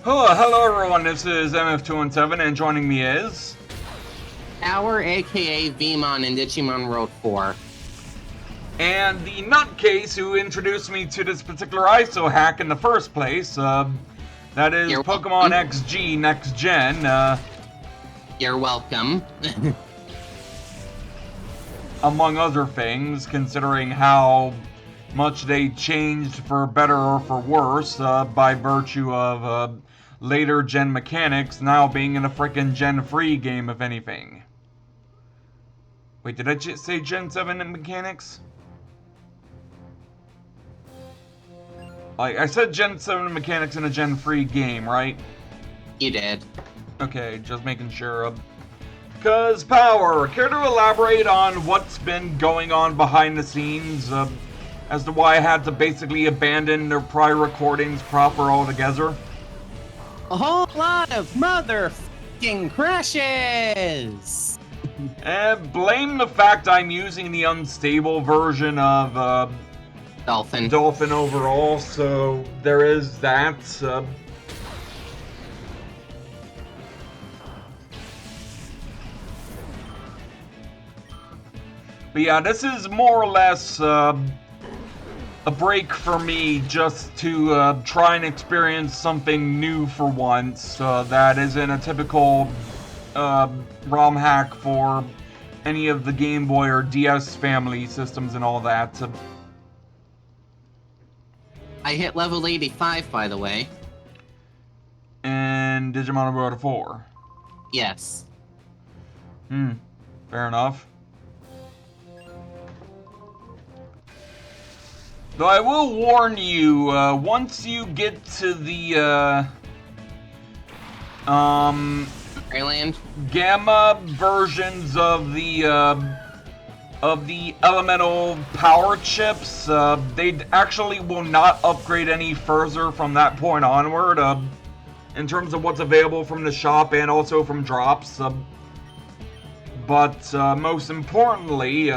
Hello everyone, this is MF217 and joining me is... Our aka Vmon in Digimon World 4. And the nutcase who introduced me to this particular ISO hack in the first place, that is You're Pokemon welcome. XG Next Gen, You're welcome. among other things, considering how much they changed for better or for worse, by virtue of, later gen mechanics now being in a frickin' Gen 3 game, if anything. Wait, did I say Gen 7 in mechanics? I said Gen 7 mechanics in a Gen 3 game, right? You did. Okay, just making sure. Cause Power, care to elaborate on what's been going on behind the scenes, as to why I had to basically abandon their prior recordings proper altogether? A whole lot of motherfucking crashes! Blame the fact I'm using the unstable version of, Dolphin overall, so there is that. But yeah, this is more or less a break for me just to try and experience something new for once that isn't a typical ROM hack for any of the Game Boy or DS family systems and all that. I hit level 85, by the way. And Digimon World 4. Yes. Fair enough. Though I will warn you, once you get to the, Greyland? Gamma versions of the elemental power chips, they actually will not upgrade any further from that point onward, in terms of what's available from the shop and also from drops, but most importantly,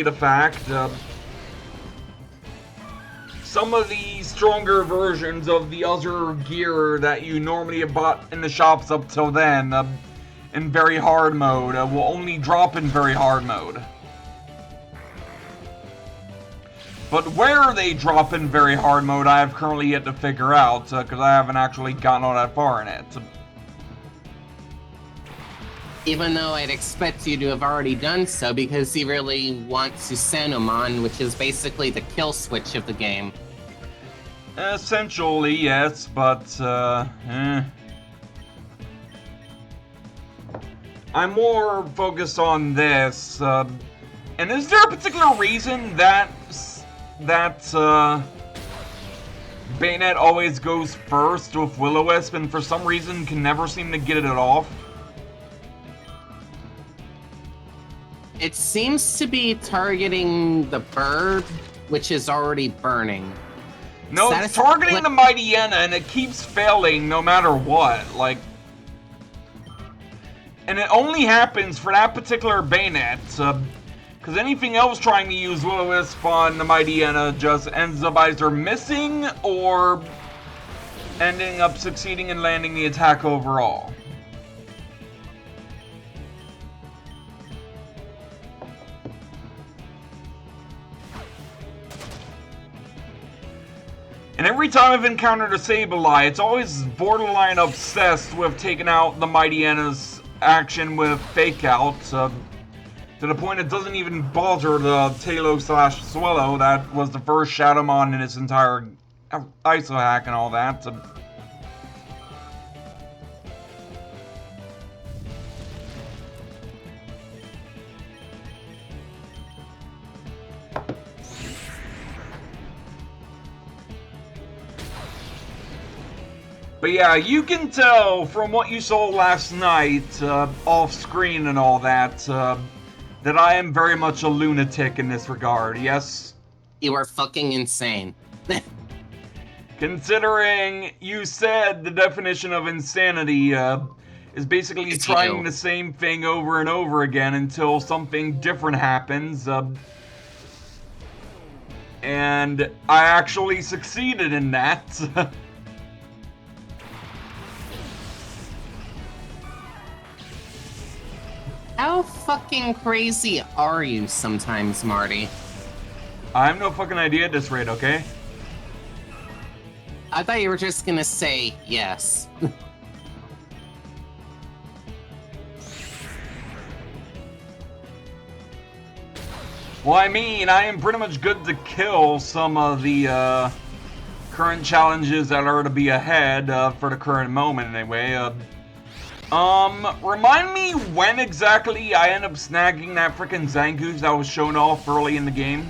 the fact, some of the stronger versions of the other gear that you normally have bought in the shops up till then, in very hard mode, will only drop in very hard mode. But where they drop in very hard mode, I have currently yet to figure out, because I haven't actually gotten all that far in it. Even though I'd expect you to have already done so because you really want Susanumon, which is basically the kill switch of the game. Essentially, yes, but, I'm more focused on this, and is there a particular reason that Bayonet always goes first with Will-O-Wisp and for some reason can never seem to get it off? It seems to be targeting the bird, which is already burning. No, it's targeting the Mightyena and it keeps failing no matter what, like... And it only happens for that particular Bayonet, because anything else trying to use Will-O-Wisp on the Mightyena just ends up either missing or ending up succeeding in landing the attack overall. And every time I've encountered a Sableye, it's always borderline obsessed with taking out the Mightyena's action with Fake Out, to the point it doesn't even bother the Tailo/Swallow that was the first Shadowmon in its entire ISO hack and all that. But yeah, you can tell from what you saw last night, off screen and all that, that I am very much a lunatic in this regard, yes? You are fucking insane. Considering you said the definition of insanity, is basically It's trying you. the same thing over and over again until something different happens, And I actually succeeded in that. How fucking crazy are you sometimes, Marty? I have no fucking idea at this rate, okay? I thought you were just gonna say yes. Well, I mean, I am pretty much good to kill some of the current challenges that are to be ahead for the current moment, anyway. Remind me when exactly I end up snagging that frickin' Zangoose that was shown off early in the game?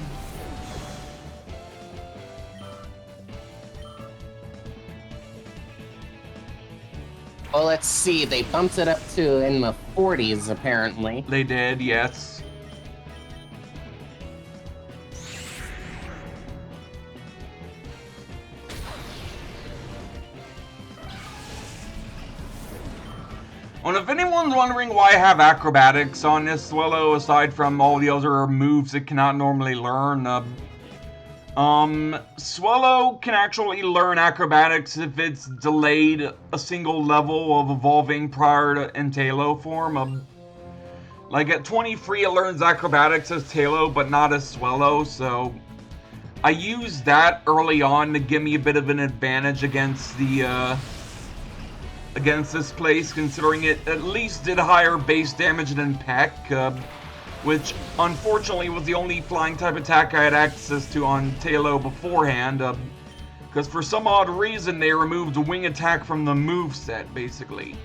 Well, let's see. They bumped it up to in the 40s, apparently. They did, yes. Well, if anyone's wondering why I have acrobatics on this Swallow, aside from all the other moves it cannot normally learn, Swallow can actually learn acrobatics if it's delayed a single level of evolving prior to in Tailo form. Like at 23 it learns acrobatics as Tailo, but not as Swallow, so I used that early on to give me a bit of an advantage against the, against this place, considering it at least did higher base damage than Peck, which unfortunately was the only flying type attack I had access to on Tailo beforehand, because for some odd reason they removed wing attack from the moveset, basically.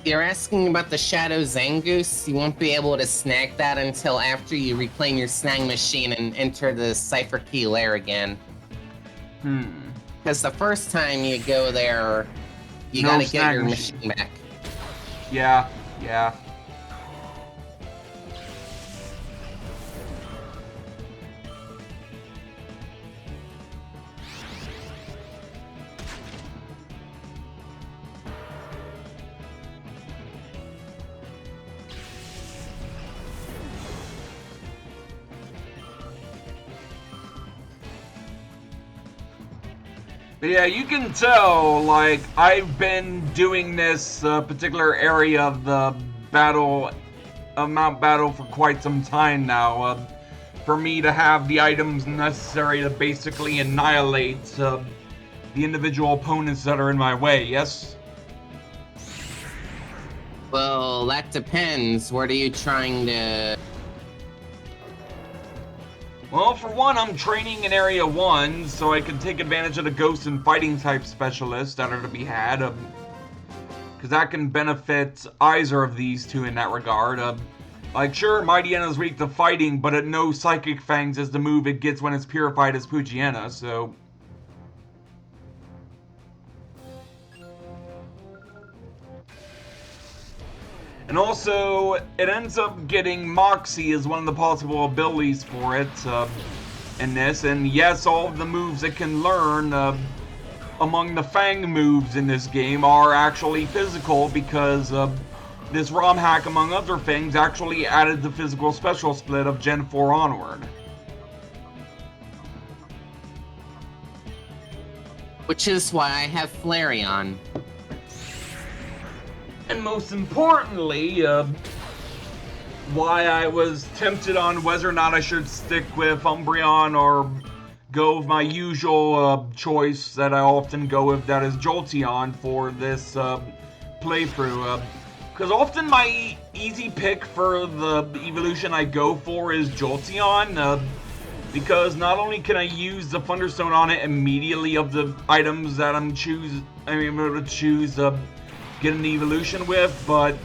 You're asking about the Shadow Zangoose? You won't be able to snag that until after you reclaim your snag machine and enter the Cipher Key lair again. Because the first time you go there, you gotta get your machine back. Yeah. But yeah, you can tell, like, I've been doing this particular area of the battle, of Mount Battle for quite some time now, for me to have the items necessary to basically annihilate the individual opponents that are in my way, yes? Well, that depends. What are you trying to... Well, for one, I'm training in Area 1, so I can take advantage of the Ghost and Fighting type specialists that are to be had, because that can benefit either of these two in that regard. Like, sure, Mightyena weak to fighting, but it knows Psychic Fangs is the move it gets when it's purified as Poochyena, so... And also, it ends up getting Moxie as one of the possible abilities for it in this. And yes, all of the moves it can learn among the Fang moves in this game are actually physical, because this ROM hack, among other things, actually added the physical special split of Gen 4 onward. Which is why I have Flareon. And most importantly, why I was tempted on whether or not I should stick with Umbreon or go with my usual choice that I often go with, that is Jolteon, for this playthrough. Because often my easy pick for the evolution I go for is Jolteon, because not only can I use the Thunderstone on it immediately of the items that I'm able to choose get an evolution with, but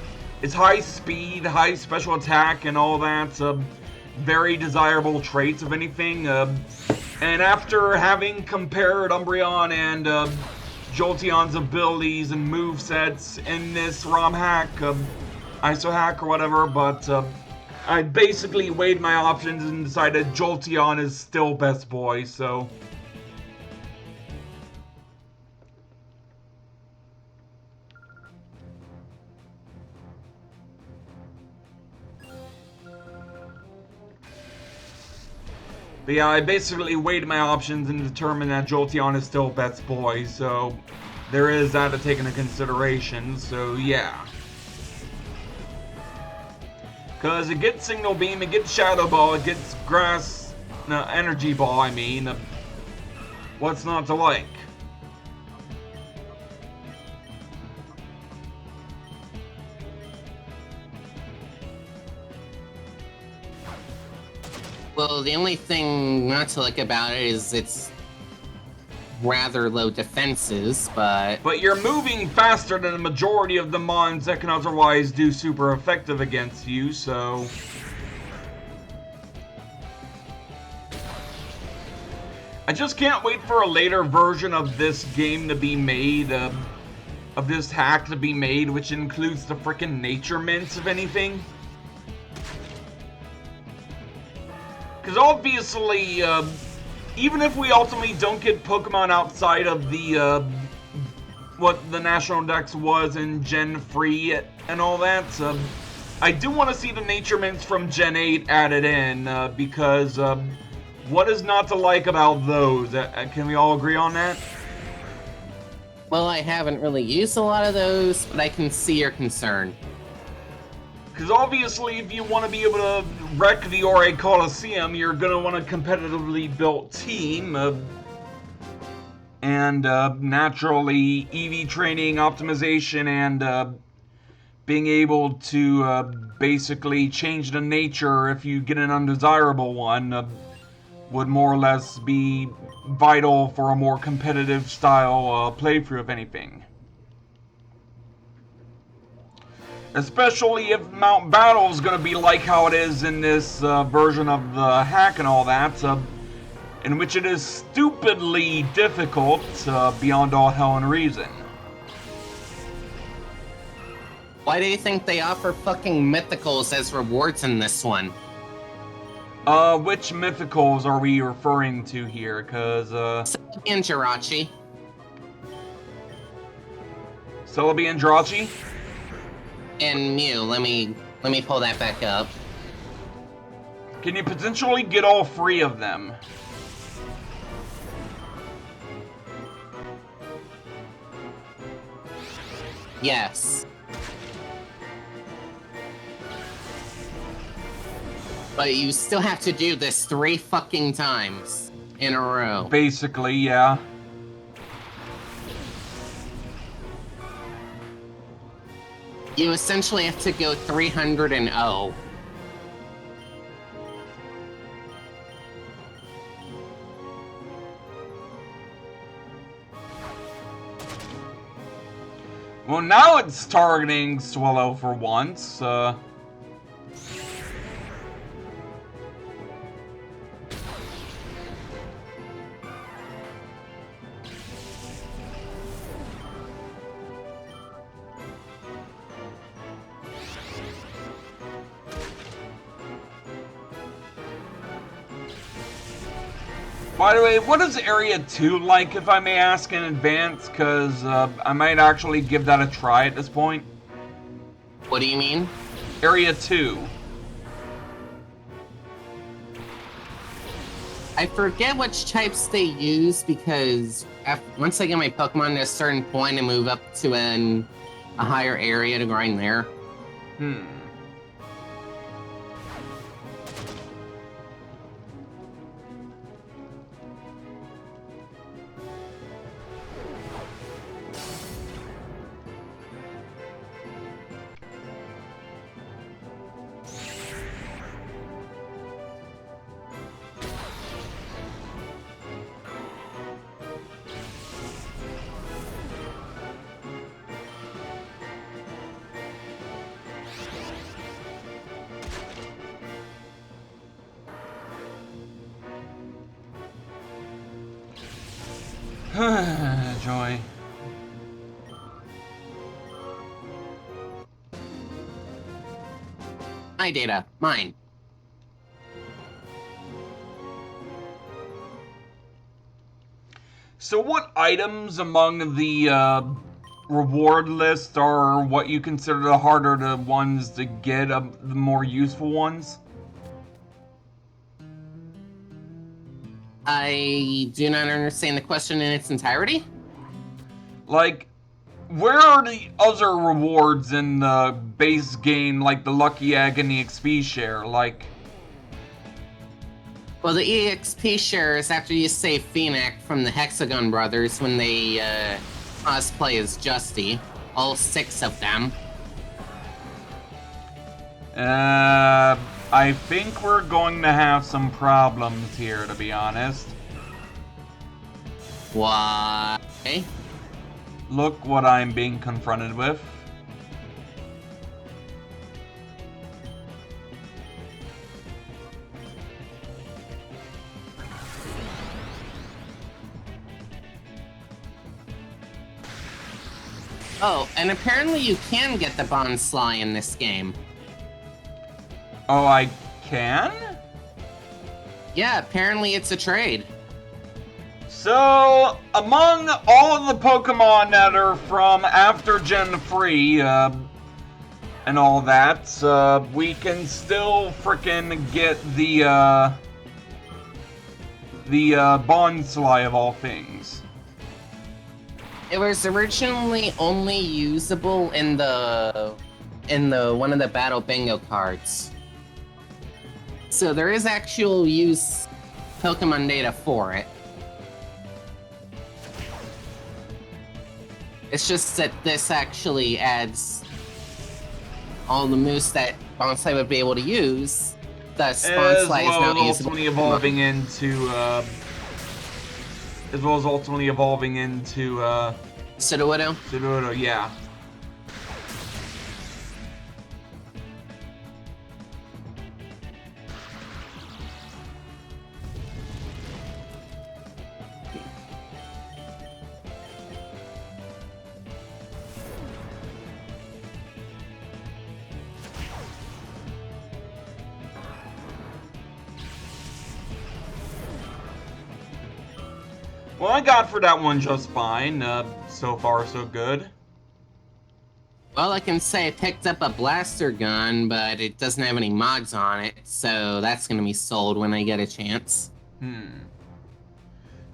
it's high speed, high special attack, and all that very desirable traits, if anything. And after having compared Umbreon and Jolteon's abilities and movesets in this ROM hack, ISO hack or whatever, but I basically weighed my options and decided Jolteon is still best boy, so... But yeah, I basically weighed my options and determined that Jolteon is still best boy, so there is that to take into consideration, so yeah. Because it gets Signal Beam, it gets Shadow Ball, it gets Grass... No, Energy Ball, I mean. What's not to like? Well, the only thing not to like about it is it's rather low defenses, but... But you're moving faster than the majority of the mons that can otherwise do super effective against you, so... I just can't wait for a later version of this game to be made, of this hack to be made, which includes the frickin' nature mints, if anything. Because obviously, even if we ultimately don't get Pokemon outside of the, what the National Dex was in Gen 3 and all that, I do want to see the nature mints from Gen 8 added in, because, what is not to like about those? Can we all agree on that? Well, I haven't really used a lot of those, but I can see your concern. Because obviously, if you want to be able to wreck the Ore Coliseum, you're going to want a competitively built team. And naturally, EV training, optimization, and being able to basically change the nature if you get an undesirable one would more or less be vital for a more competitive style playthrough, if anything. Especially if Mount Battle is going to be like how it is in this version of the hack and all that, in which it is stupidly difficult beyond all hell and reason. Why do you think they offer fucking mythicals as rewards in this one? Which mythicals are we referring to here? Cause, Celebi and Jirachi. Celebi and Jirachi? And Mew, let me pull that back up. Can you potentially get all 3 of them? Yes. But you still have to do this 3 fucking times in a row. Basically, yeah. You essentially have to go 300 and 0. Well, now it's targeting Swallow for once. By the way, what is Area 2 like, if I may ask in advance? Because I might actually give that a try at this point. What do you mean? Area 2. I forget which types they use because once I get my Pokemon to a certain point, I move up to a higher area to grind there. Joy. My data, mine. So what items among the reward list are what you consider the harder the ones to get, the more useful ones? I do not understand the question in its entirety. Like, where are the other rewards in the base game, like the Lucky Egg and the XP share? Like, Well, the EXP share is after you save Phoenix from the Hexagon Brothers when they cosplay as Justy. All 6 of them. I think we're going to have some problems here, to be honest. Why? Look what I'm being confronted with. Oh, and apparently you can get the Bonsly in this game. Oh, I can? Yeah, apparently it's a trade. So, among all of the Pokemon that are from after Gen 3, and all that, we can still frickin' get the Bonsly of all things. It was originally only usable in the one of the Battle Bingo cards. So there is actual use Pokemon data for it. It's just that this actually adds all the moves that Bonsly would be able to use. Thus, Bonsly is now usable. Ultimately evolving into, as well as ultimately evolving into, Sudowoodo? Sudowoodo, yeah. Well, I got for that one just fine. So far, so good. Well, I can say I picked up a blaster gun, but it doesn't have any mods on it, so that's gonna be sold when I get a chance. Do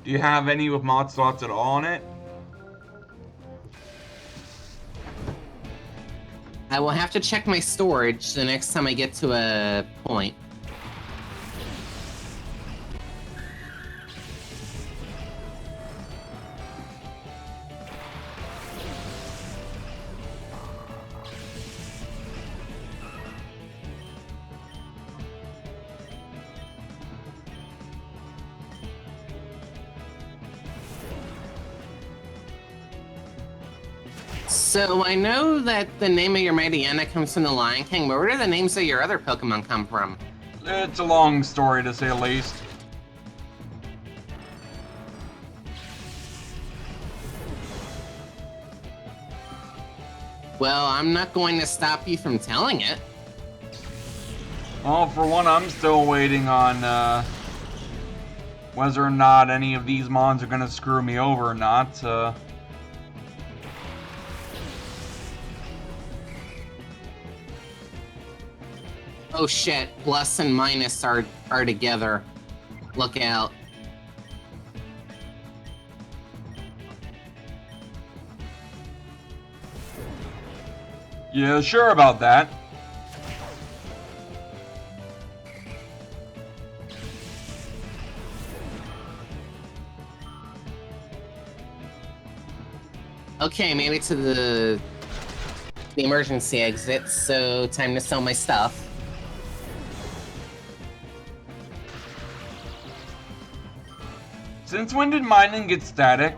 you have any with mod slots at all on it? I will have to check my storage the next time I get to a point. So I know that the name of your Mediana comes from the Lion King, but where do the names of your other Pokemon come from? It's a long story, to say the least. Well, I'm not going to stop you from telling it. Well, for one, I'm still waiting on whether or not any of these mons are gonna screw me over or not. Oh shit, plus and minus are together. Look out. Yeah, sure about that. Okay, made it to the emergency exit, so time to sell my stuff. Since when did mining get static?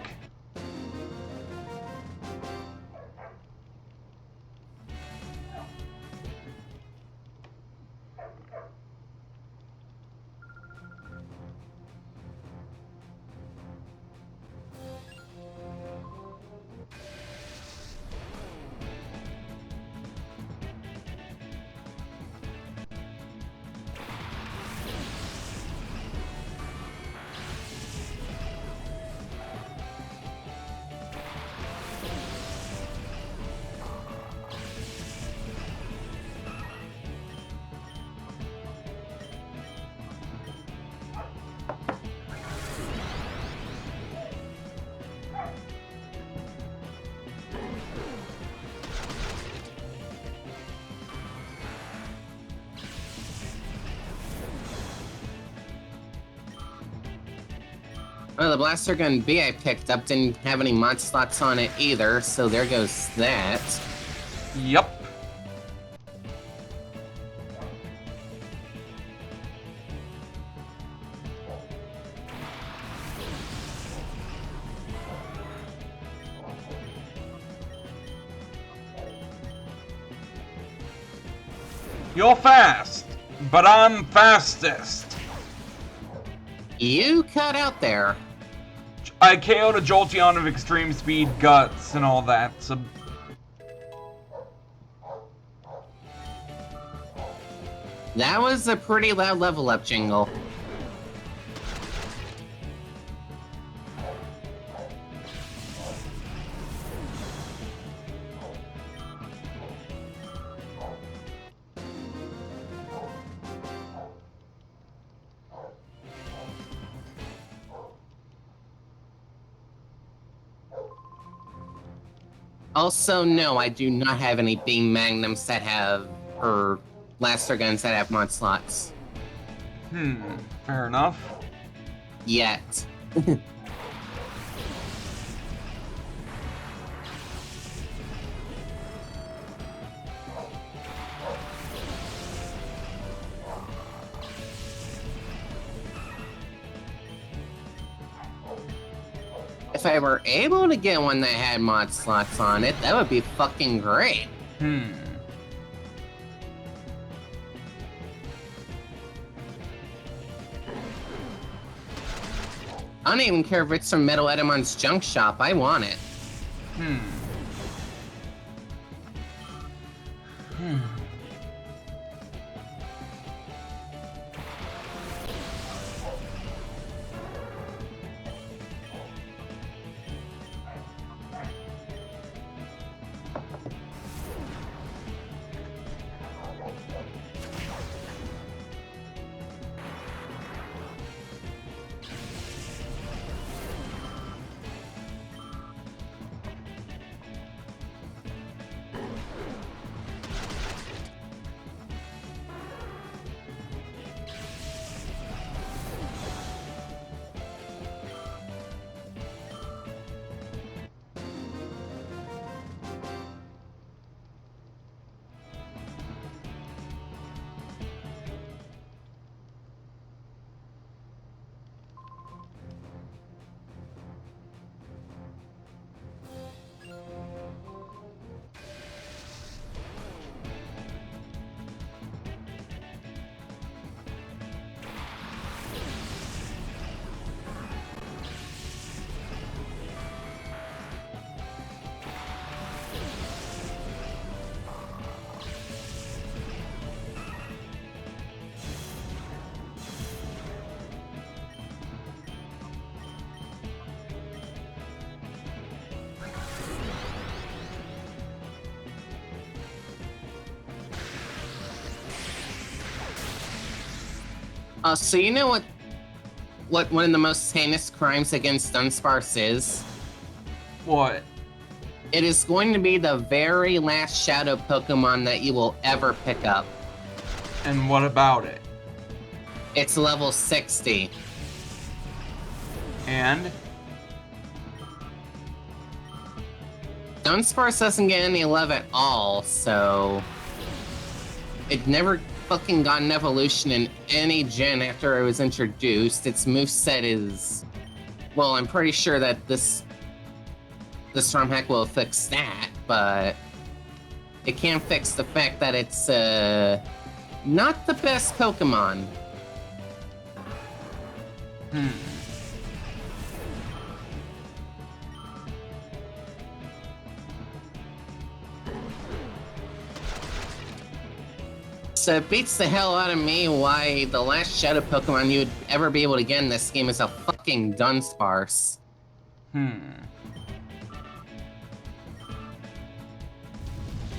Well, the Blaster Gun B I picked up didn't have any mod slots on it either, so there goes that. Yep. You're fast, but I'm fastest. You cut out there. I KO'd a Jolteon of extreme speed, guts, and all that, so... That was a pretty loud level up jingle. Also, no, I do not have any beam magnums that have, or blaster guns that have mod slots. Fair enough. Yet. If I were able to get one that had mod slots on it, that would be fucking great. I don't even care if it's from Metal Edamon's junk shop, I want it. So you know what one of the most heinous crimes against Dunsparce is? What? It is going to be the very last Shadow Pokemon that you will ever pick up. And what about it? It's level 60. And? Dunsparce doesn't get any love at all, so... It never fucking got an evolution in any gen after it was introduced. Its moveset is... Well, I'm pretty sure that this ROM hack will fix that, but... It can't fix the fact that it's, not the best Pokemon. So it beats the hell out of me why the last Shadow Pokemon you would ever be able to get in this game is a fucking Dunsparce.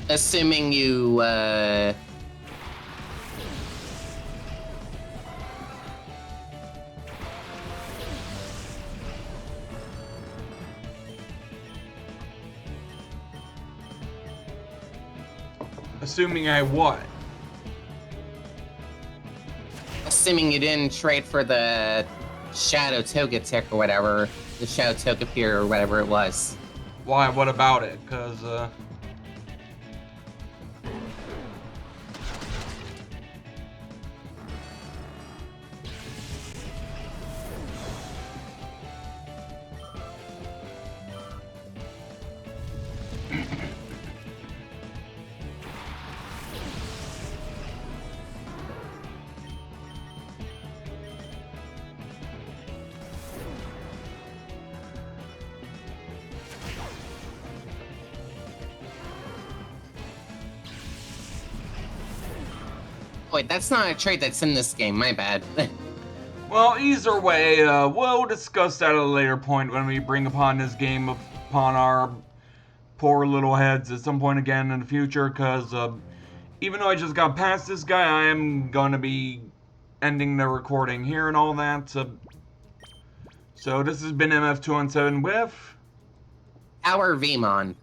Assuming you, Assuming I what? Assuming you didn't trade for the Shadow Togetic or whatever, the Shadow Togepier or whatever it was. Why? What about it? Cause Wait, that's not a trait that's in this game, my bad. well, either way, we'll discuss that at a later point when we bring upon this game upon our poor little heads at some point again in the future, because even though I just got past this guy, I am going to be ending the recording here and all that. So this has been MF217 with... Our Vmon.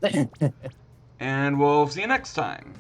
and we'll see you next time.